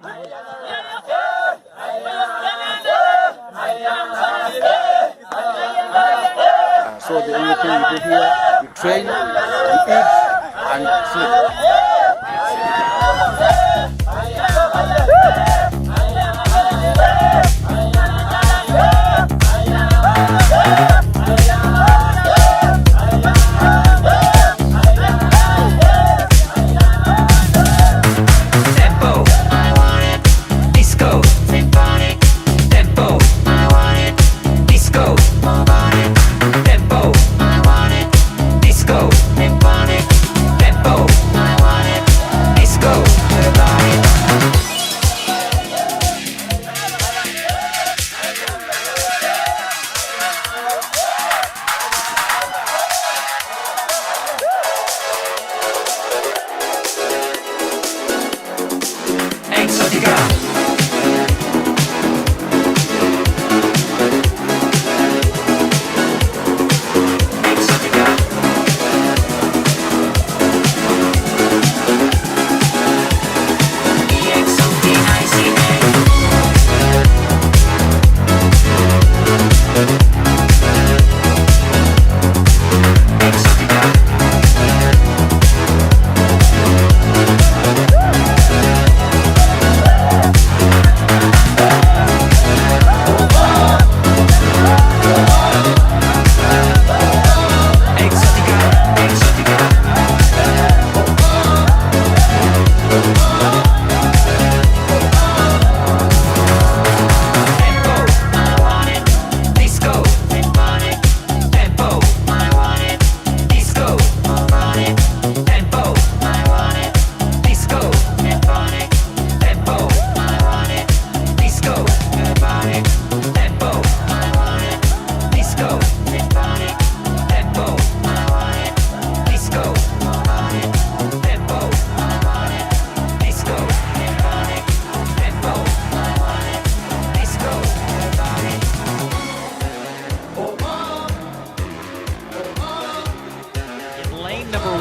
So the only thing we do here, we train, we eat, and sleep. Tempo, disco, tempo, disco, tempo, disco, tempo, disco. Exotica. Exotica.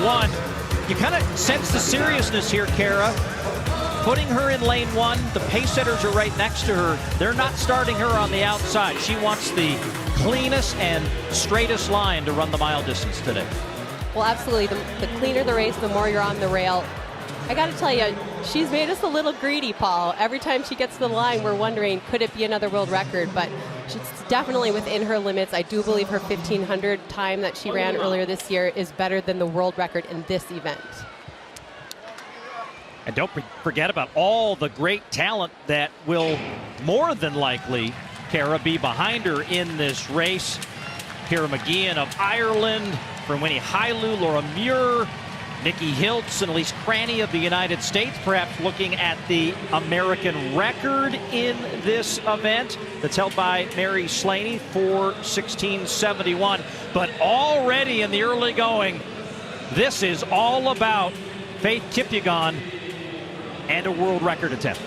One. You kind of sense the seriousness here, Kara. Putting her in lane one, the pace setters are right next to her. They're not starting her on the outside. She wants the cleanest and straightest line to run the mile distance today. Well, absolutely. The cleaner the race, the more you're on the rail. I got to tell you, she's made us a little greedy, Paul. Every time she gets to the line, we're wondering, could it be another world record? But she's definitely within her limits. I do believe her 1,500 time that she ran earlier this year is better than the world record in this event. And don't forget about all the great talent that will more than likely, Kara, be behind her in this race. Kara McGeehan of Ireland, from Winnie Hailu, Laura Muir, Nikki Hiltz, and Elise Cranny of the United States, perhaps looking at the American record in this event that's held by Mary Slaney, 4:16.71. But already in the early going, this is all about Faith Kipyegon and a world record attempt.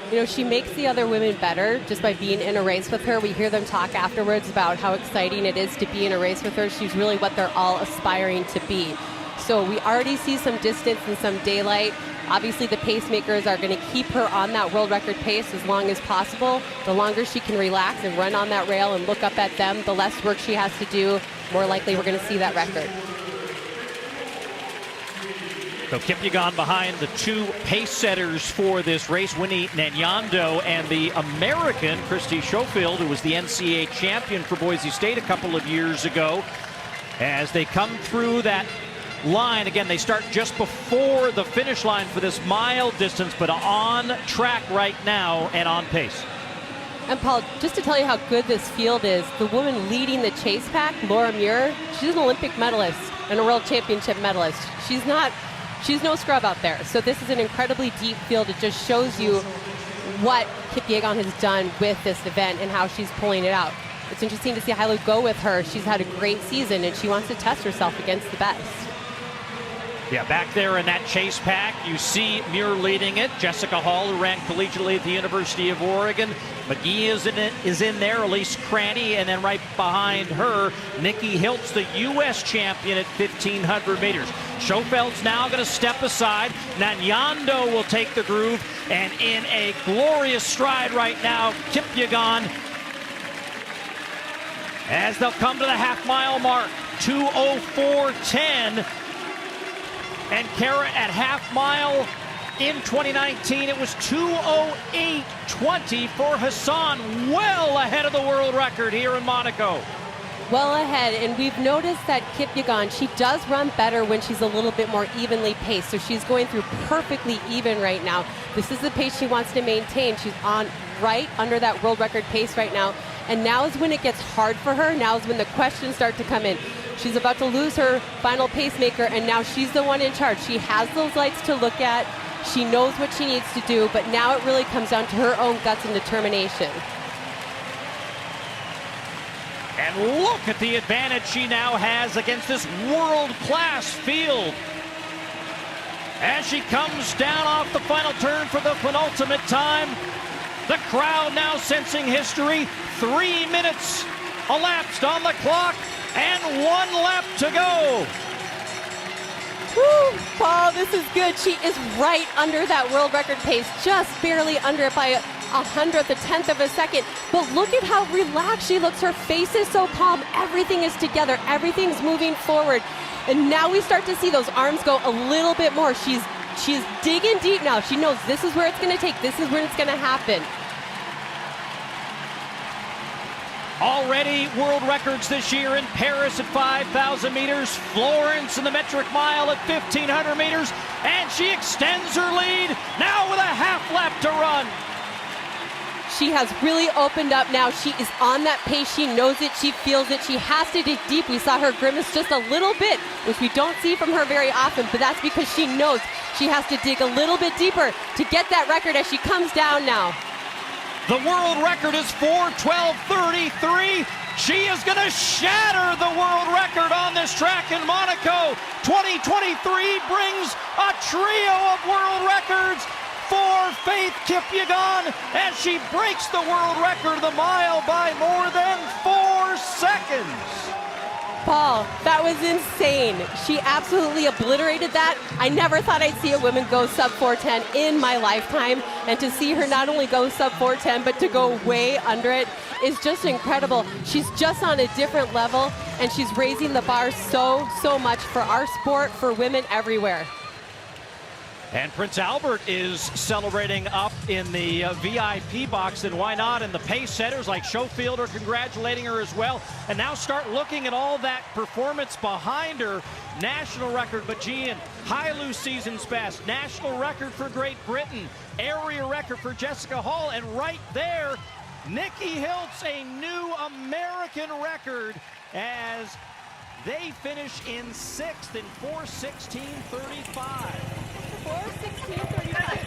You know, she makes the other women better just by being in a race with her. We hear them talk afterwards about how exciting it is to be in a race with her. She's really what they're all aspiring to be. So we already see some distance and some daylight. Obviously, the pacemakers are going to keep her on that world record pace as long as possible. The longer she can relax and run on that rail and look up at them, the less work she has to do, more likely we're going to see that record. So Kipyegon behind the two pace setters for this race, Winnie Nanyando, and the American Christy Schofield, who was the NCAA champion for Boise State a couple of years ago. As they come through that line, again, they start just before the finish line for this mile distance, but on track right now and on pace. And Paul, just to tell you how good this field is, the woman leading the chase pack, Laura Muir, she's an Olympic medalist and a world championship medalist. She's no scrub out there. So this is an incredibly deep field. It just shows you what Kipyegon has done with this event and how she's pulling it out. It's interesting to see Hailu go with her. She's had a great season and she wants to test herself against the best. Yeah, back there in that chase pack, you see Muir leading it. Jessica Hall, who ran collegiately at the University of Oregon. McGee is in there, Elise Cranny, and then right behind her, Nikki Hiltz, the U.S. champion at 1,500 meters. Schofeld's now going to step aside. Nanyando will take the groove, and in a glorious stride right now, Kipyegon, as they'll come to the half-mile mark, 2:04.10, and Kara at half-mile. In 2019, it was 2:08.20 for Hassan, well ahead of the world record here in Monaco. Well ahead, and we've noticed that Kipyegon, she does run better when she's a little bit more evenly paced, so she's going through perfectly even right now. This is the pace she wants to maintain. She's on right under that world record pace right now, and now is when it gets hard for her. Now is when the questions start to come in. She's about to lose her final pacemaker, and now she's the one in charge. She has those lights to look at. She knows what she needs to do, but now it really comes down to her own guts and determination. And look at the advantage she now has against this world-class field. As she comes down off the final turn for the penultimate time, the crowd now sensing history. 3 minutes elapsed on the clock and 1 lap to go. Woo, Paul, this is good. She is right under that world record pace, just barely under it by 100th, a tenth of a second. But look at how relaxed she looks. Her face is so calm. Everything is together. Everything's moving forward. And now we start to see those arms go a little bit more. She's digging deep now. She knows this is where it's going to take. This is where it's going to happen. Already world records this year in Paris at 5,000 meters, Florence in the metric mile at 1,500 meters, and she extends her lead now with a half lap to run. She has really opened up now. She is on that pace. She knows it. She feels it. She has to dig deep. We saw her grimace just a little bit, which we don't see from her very often, but that's because she knows she has to dig a little bit deeper to get that record as she comes down now. The world record is 4:12.33. She is going to shatter the world record on this track in Monaco. 2023 brings a trio of world records for Faith Kipyegon as she breaks the world record of the mile by more than 4 seconds. Paul, that was insane. She absolutely obliterated that. I never thought I'd see a woman go sub 4:10 in my lifetime, and to see her not only go sub 4:10 but to go way under it is just incredible. She's just on a different level, and she's raising the bar so much for our sport, for women everywhere. And Prince Albert is celebrating up in the VIP box, and why not? And the pace setters like Schofield are congratulating her as well. And now start looking at all that performance behind her. National record, Bajian, Hailu season's best, national record for Great Britain, area record for Jessica Hall, and right there, Nikki Hiltz, a new American record as they finish in 6th in 4:16.35. 4:16.35.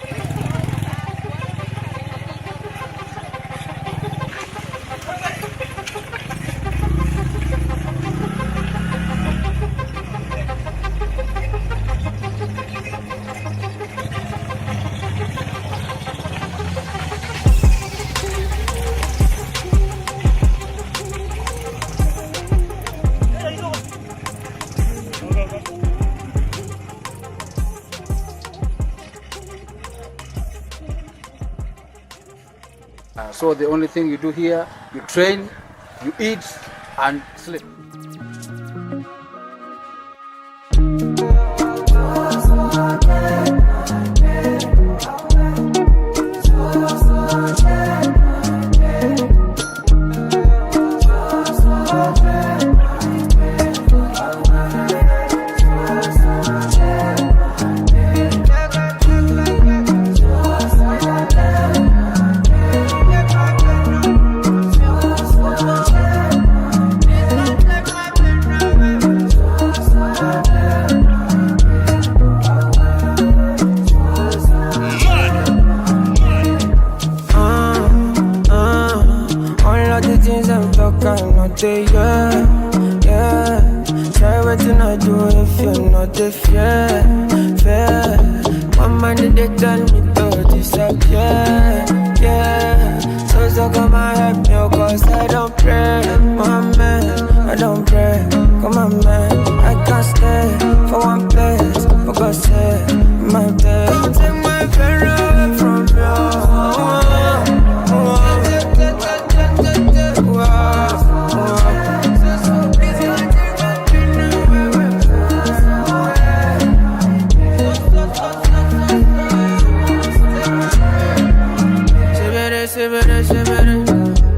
So the only thing you do here, you train, you eat, and sleep. Yeah. Try waiting I do if you're not the fair. One man they tell me to disappear. Yeah. So come and help me, oh, cause I don't pray. My man, I don't pray. Come on, man, I can't stay for one place. For God's sake, my bed. Don't take my pain away from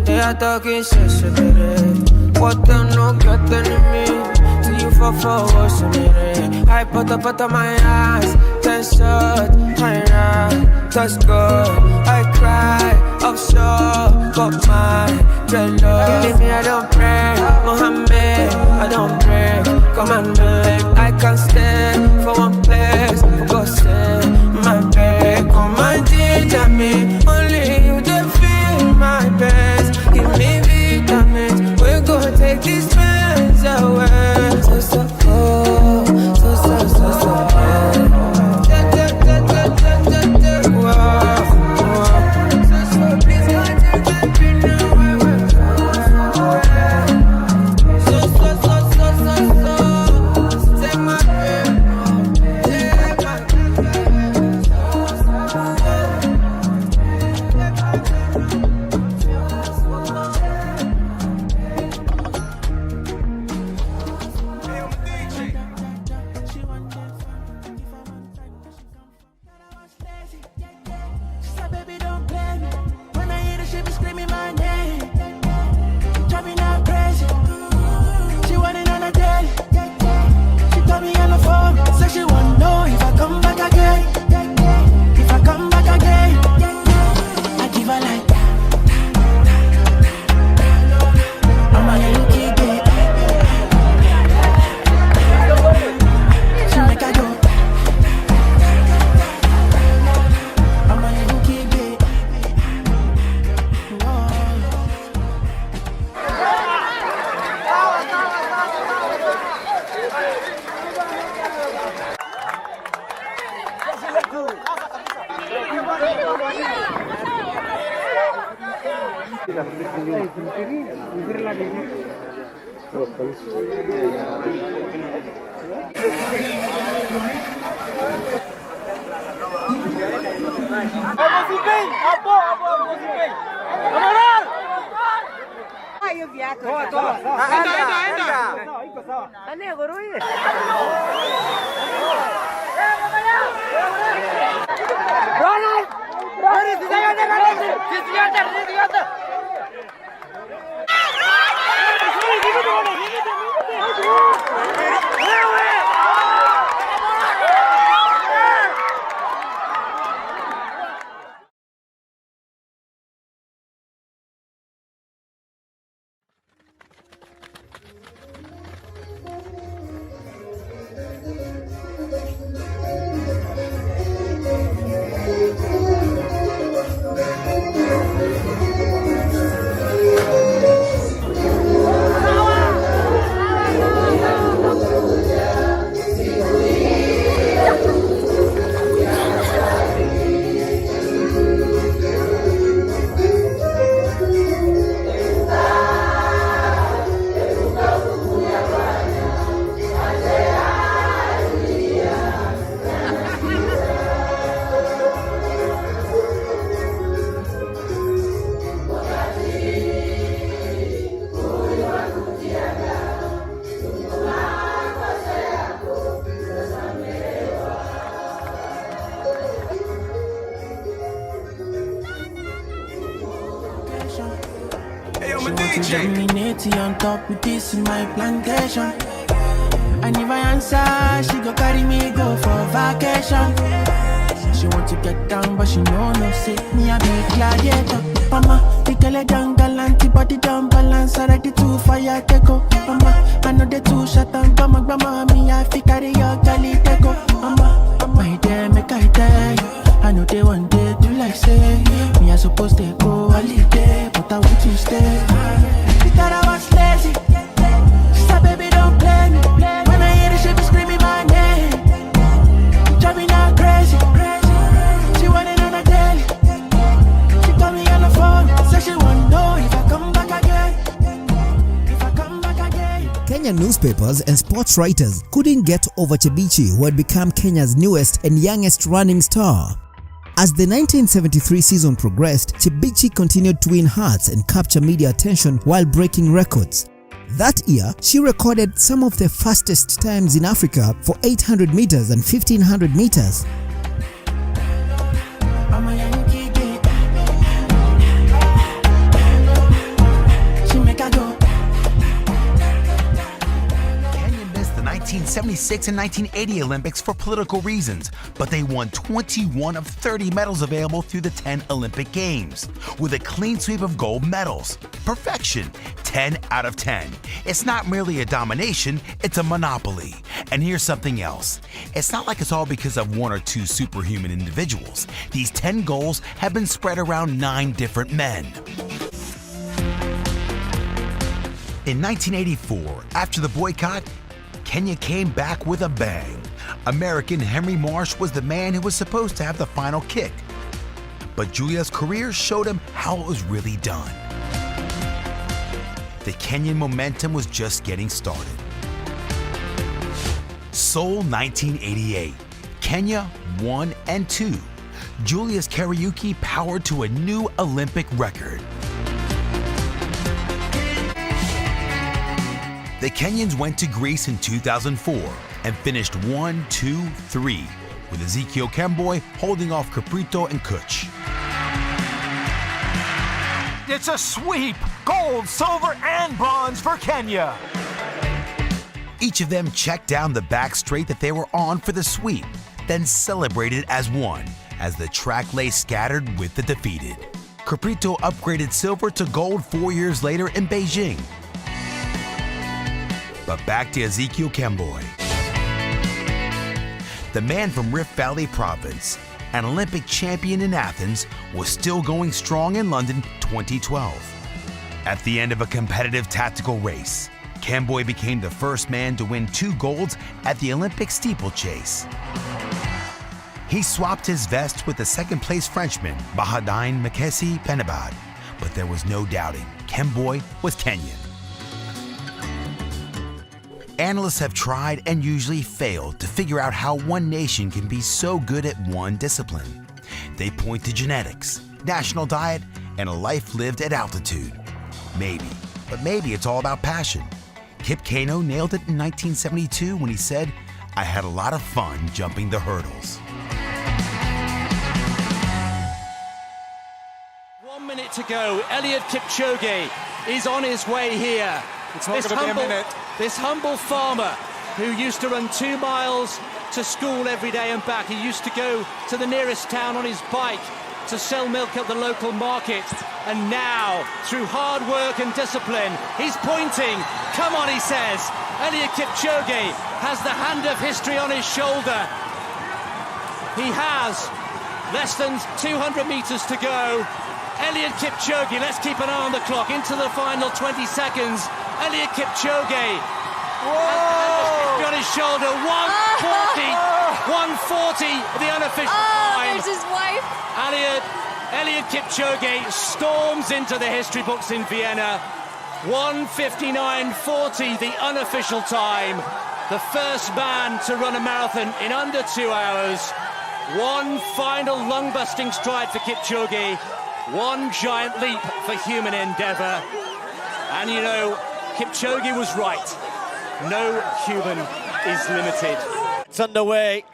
They are talking shit, what them no get me. See you for what's me. I put up my eyes, 10 shots, my right, that's good. I cry, offshore, got my dreadlocks. Believe me, I don't pray, Mohammed, I don't pray. Come on, man, I can't stay for one place. For God's sake, my babe, come and teach me. Only you can feel my best. Give me vitamins, we're gonna take these pains away. So cold, so bad. Dominating on top with this in my plantation. And if I answer, she go carry me go for vacation. She want to get down, but she know no say me a big gladiator. Mama, the girl a down galant, body down balance, already too fire take go. Mama, I know they too shut down, grandma, me I fi carry your galley take go. Mama, my dear, make I tell you, I know they one day do like say me I supposed to go holiday, but I want to stay. She thought I was lazy. She said, baby, don't play me. When I hear the shit, be screaming my name. Drive me now crazy. She wanted on a daily. She called me on the phone, said she wanted newspapers and sports writers couldn't get over Chebichi, who had become Kenya's newest and youngest running star. As the 1973 season progressed, Chebichi continued to win hearts and capture media attention while breaking records. That year, she recorded some of the fastest times in Africa for 800 meters and 1500 meters. I'm a Yankee kid. She make a go. Kenya missed the 1976 and 1980 Olympics for political reasons, but they won 21 of 30 medals available through the 10 Olympic Games, with a clean sweep of gold medals. Perfection, 10 out of 10. It's not merely a domination, it's a monopoly. And here's something else. It's not like it's all because of one or two superhuman individuals. These 10 goals have been spread around 9 different men. In 1984, after the boycott, Kenya came back with a bang. American Henry Marsh was the man who was supposed to have the final kick. But Julia's career showed him how it was really done. The Kenyan momentum was just getting started. Seoul 1988, Kenya 1 and 2. Julia's Kariuki powered to a new Olympic record. The Kenyans went to Greece in 2004 and finished 1, 2, 3, with Ezekiel Kemboi holding off Caprito and Kuch. It's a sweep! Gold, silver, and bronze for Kenya! Each of them checked down the back straight that they were on for the sweep, then celebrated as one, as the track lay scattered with the defeated. Caprito upgraded silver to gold 4 years later in Beijing. But back to Ezekiel Kemboi. The man from Rift Valley Province, an Olympic champion in Athens, was still going strong in London 2012. At the end of a competitive tactical race, Kemboi became the first man to win 2 golds at the Olympic steeplechase. He swapped his vest with the second-place Frenchman, Bahadine Makesi Penabad, but there was no doubting Kemboi was Kenyan. Analysts have tried and usually failed to figure out how one nation can be so good at one discipline. They point to genetics, national diet, and a life lived at altitude. Maybe, but maybe it's all about passion. Kip Keino nailed it in 1972 when he said, "I had a lot of fun jumping the hurdles." 1 minute to go. Eliud Kipchoge is on his way here. It's not going to be a minute. This humble farmer who used to run 2 miles to school every day and back. He used to go to the nearest town on his bike to sell milk at the local market. And now, through hard work and discipline, he's pointing. Come on, he says. Eliud Kipchoge has the hand of history on his shoulder. He has less than 200 meters to go. Eliud Kipchoge, let's keep an eye on the clock, into the final 20 seconds. Eliud Kipchoge has on his shoulder, 140, the unofficial time. There's his wife. Eliud Kipchoge storms into the history books in Vienna. 1:59.40, the unofficial time. The first man to run a marathon in under 2 hours. One final lung-busting stride for Kipchoge. One giant leap for human endeavor. And you know, Kipchoge was right. No human is limited. It's underway.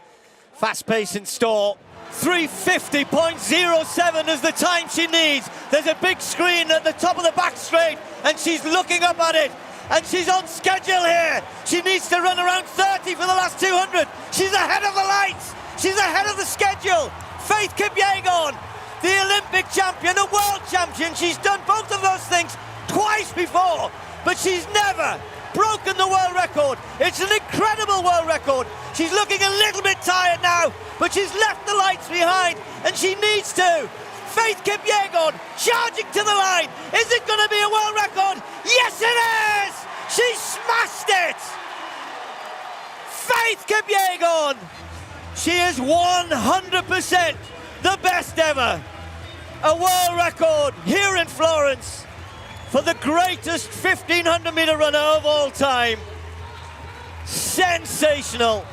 Fast pace in store. 3:50.07 is the time she needs. There's a big screen at the top of the back straight, and she's looking up at it. And she's on schedule here. She needs to run around 30 for the last 200. She's ahead of the lights. She's ahead of the schedule. Faith Kipyegon, the Olympic champion, a world champion. She's done both of those things twice before, but she's never broken the world record. It's an incredible world record. She's looking a little bit tired now, but she's left the lights behind, and she needs to. Faith Kipyegon charging to the line. Is it going to be a world record? Yes, it is! She smashed it! Faith Kipyegon! She is 100% the best ever. A world record here in Florence for the greatest 1500 meter runner of all time. Sensational.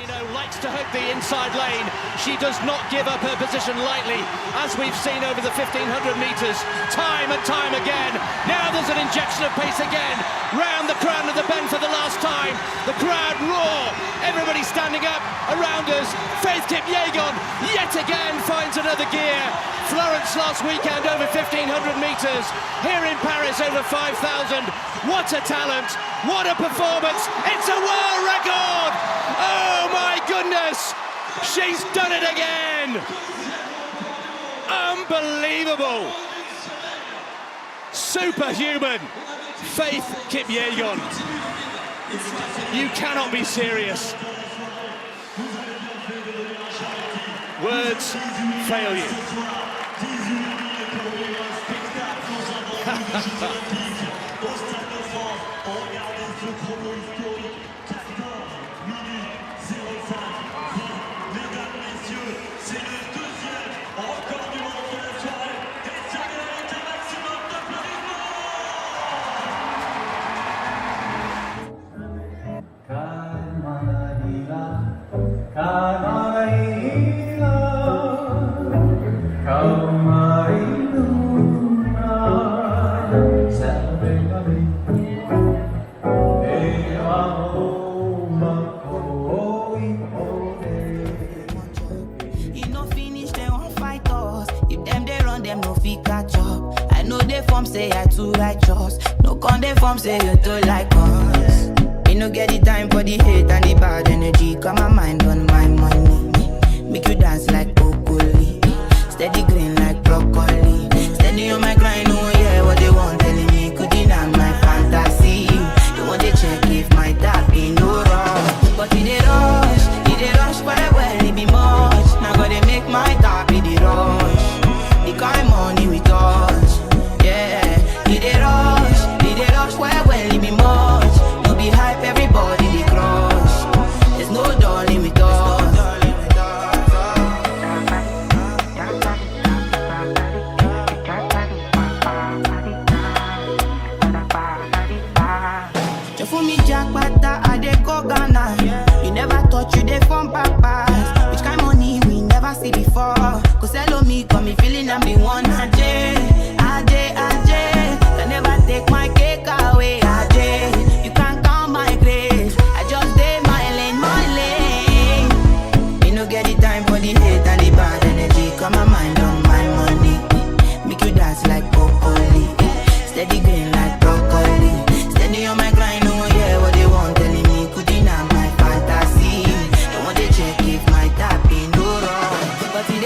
You know, likes to hook the inside lane. She does not give up her position lightly, as we've seen over the 1500 metres, time and time again. Now there's an injection of pace again, round the crown of the bend for the last time. The crowd roar, everybody standing up around us. Faith Kipyegon yet again finds another gear. Florence last weekend over 1500 metres, here in Paris over 5,000. What a talent, what a performance, it's a world record! Oh my goodness, she's done it again! Unbelievable! Superhuman, Faith Kipyegon. You cannot be serious. Words fail you. Say I too righteous. No condemn from say you too like us. Me no get the time for the hate and the bad energy. Got my mind on my money. Make you dance like broccoli. Steady green like broccoli. Steady on my grind, oh yeah, what they want telling me. Could deny my fantasy. They want to check if my tap ain't no wrong. But it rush, well, it be much. Now gotta make my tap be the rush. The kind money we touch. Did it rush, well, it be much. No be hype, everybody they crush. There's no darling with us. You fool me jackpata, I dey go Ghana. You never thought you dey from papas. Which kind money we never see before. Cause hello me, got me feeling I'm the one. Never take my cake away, Ajay. You can't count my grace. I just did my lane. Me no get the time for the hate and the bad energy. Got my mind on my money. Make you dance like broccoli. Steady green like broccoli. Steady on my grind, oh yeah, what they want telling me. Could deny my fantasy. They want to check if my tap ain't no wrong. But it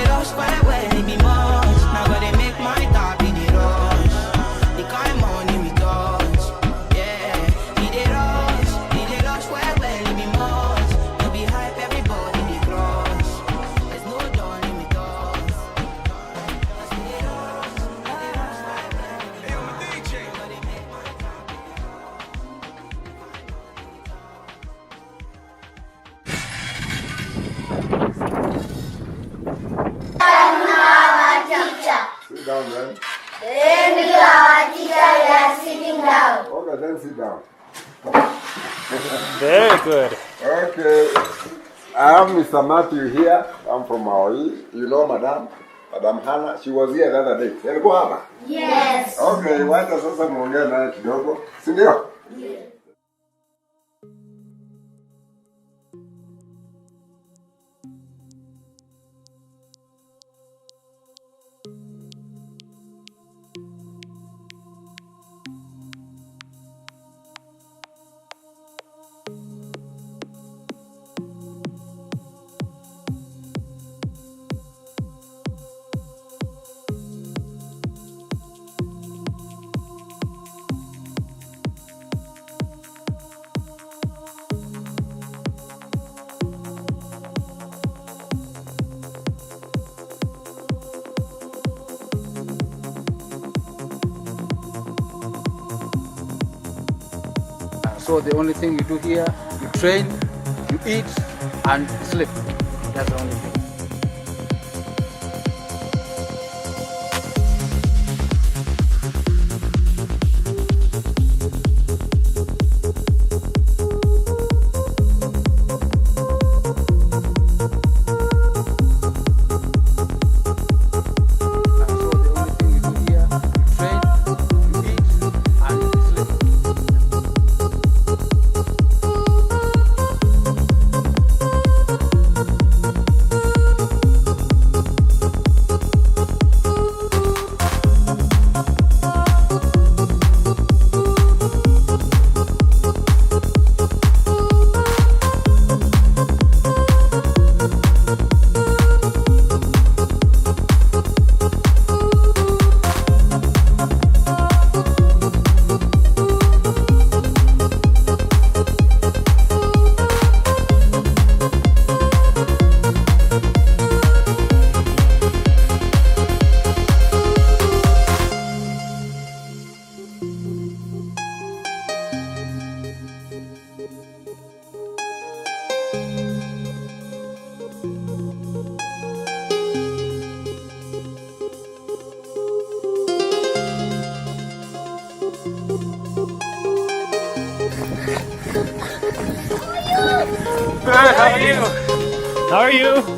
rush, well, it be much. Now gotta make my tap in the rush. Sit down then. Sitting down. Okay, then sit down. Very good. Okay. I am Mr. Matthew here. I'm from Maui. You know Madam Hannah. She was here the other day. Yalikuwa hapa? Yes. Okay, wacha sasa muongee naye kidogo. Si ndio? Yes. So the only thing you do here, you train, you eat, and sleep. That's the only thing. Good, how are you? How are you?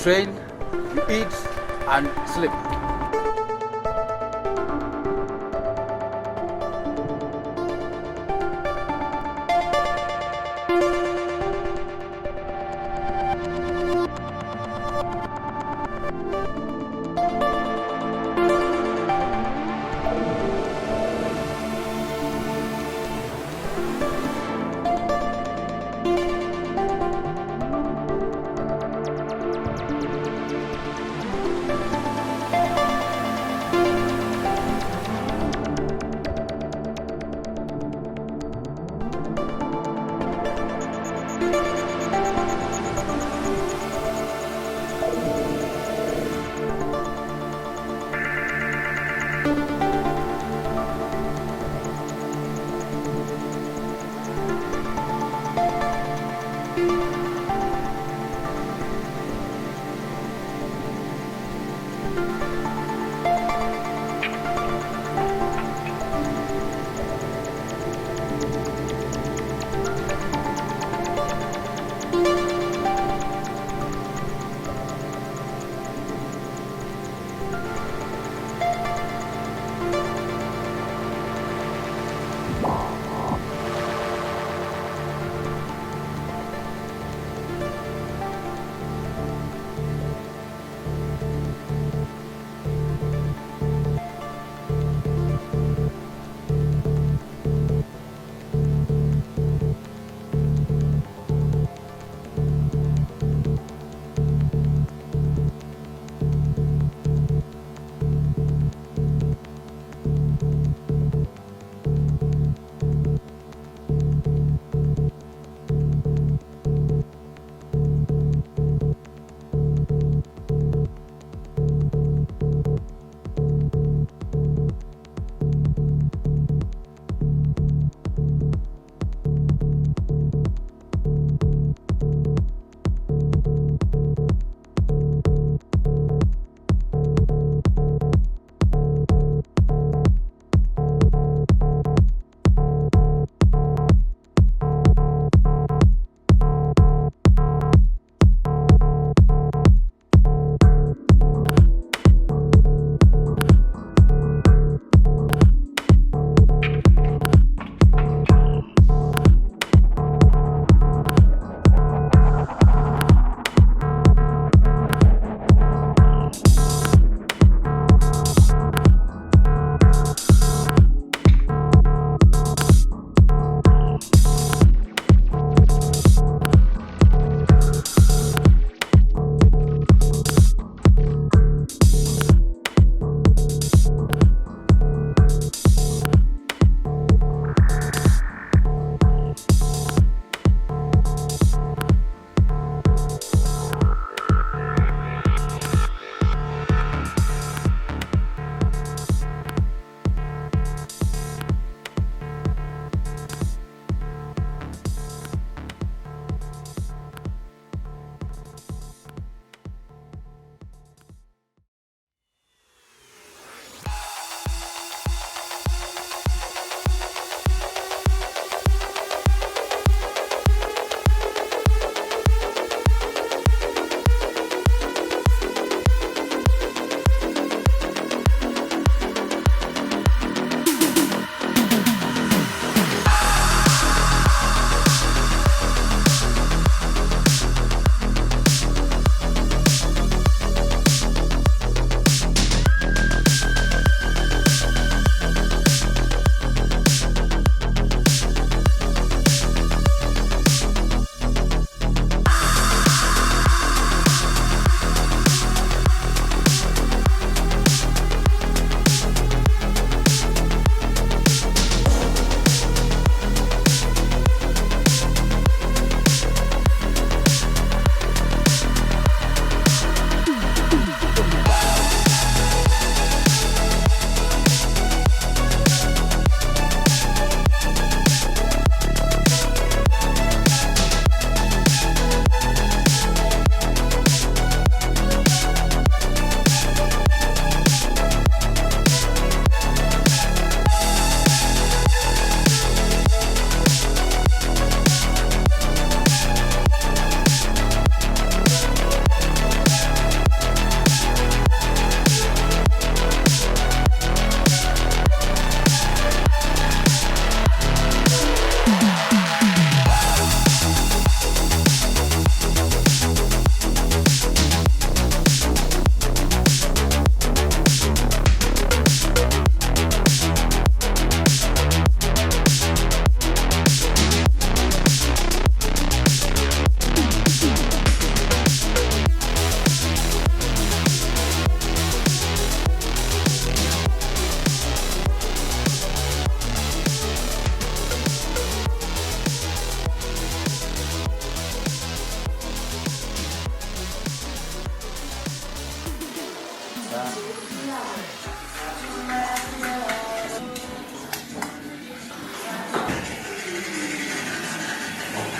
Train, you eat, and sleep.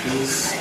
Peace.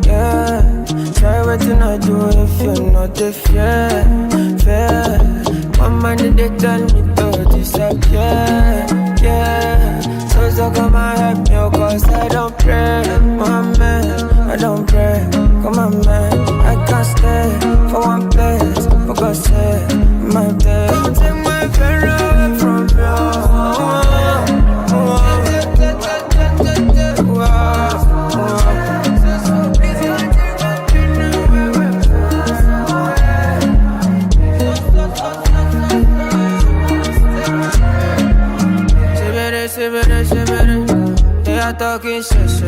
Yeah. Try waiting I do if you're not the fair. My mind they tell me to disappear. Yeah. So come and help me, cause I don't pray. My man, I don't pray. Come on, man, I can't stay for one place. For God's sake, my day. Don't take my pain away from you. They are talking shit,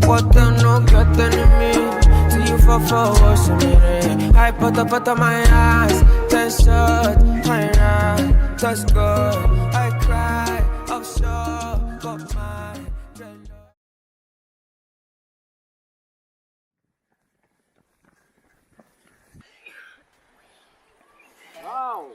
what them no get enemy. See you for what's in it. I put up my eyes, ten shot, my right, that's good. I cry, I'm sure, got my wow.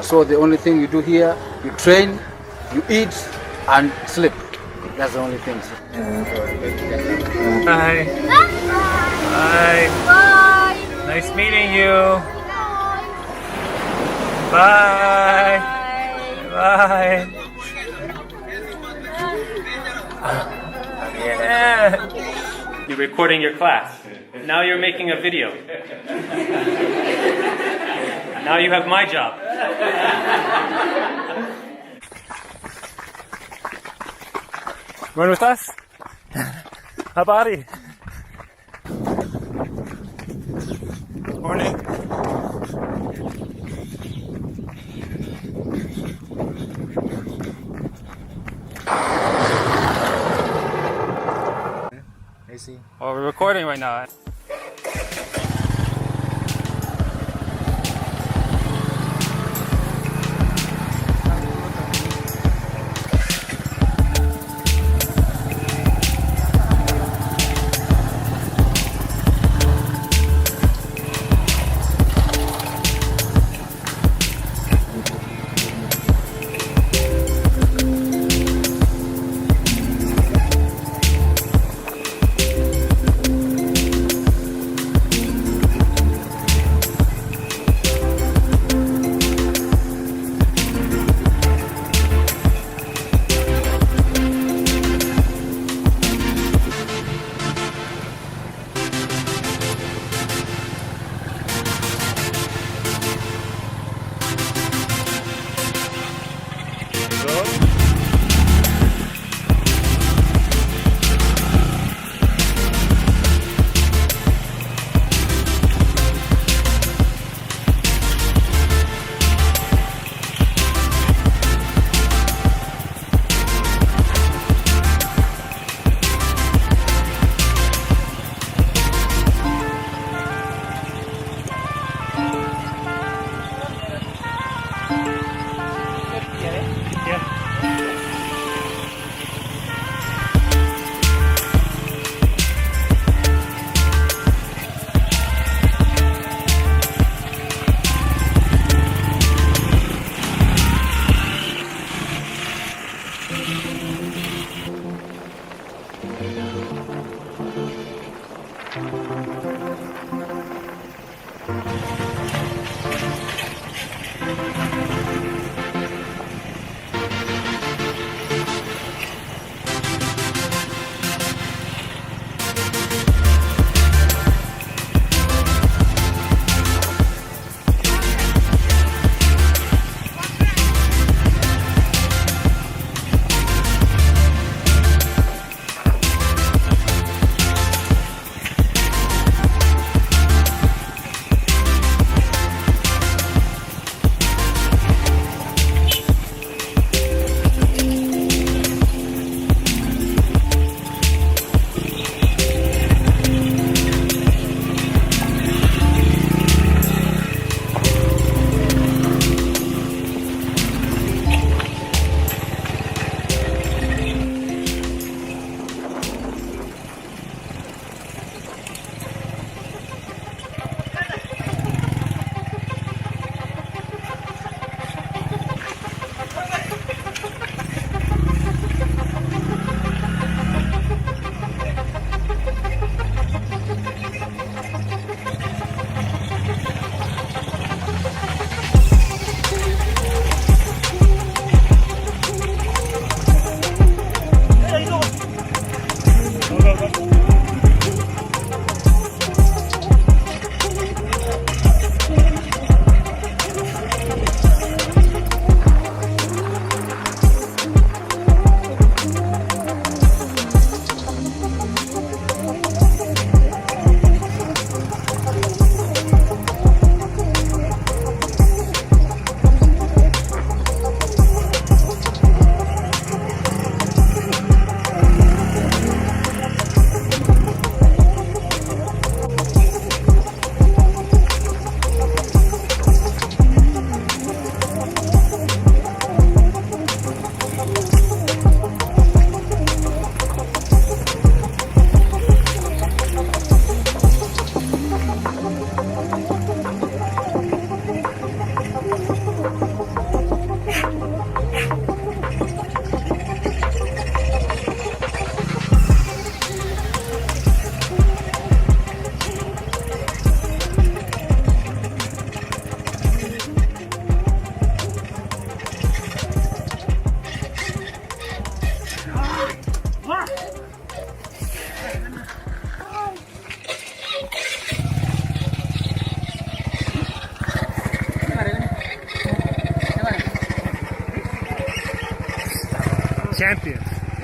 So the only thing you do here, you train, you eat, and sleep. That's the only thing. Hi. Bye. Bye. Nice meeting you. Bye. Bye. Yeah. You recording your class. Now you're making a video. Now you have my job. Run with us? Habari. Morning. AC. Oh, we're recording right now.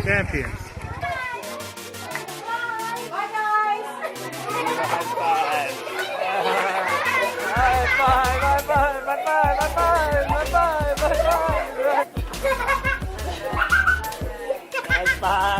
Champions. Bye.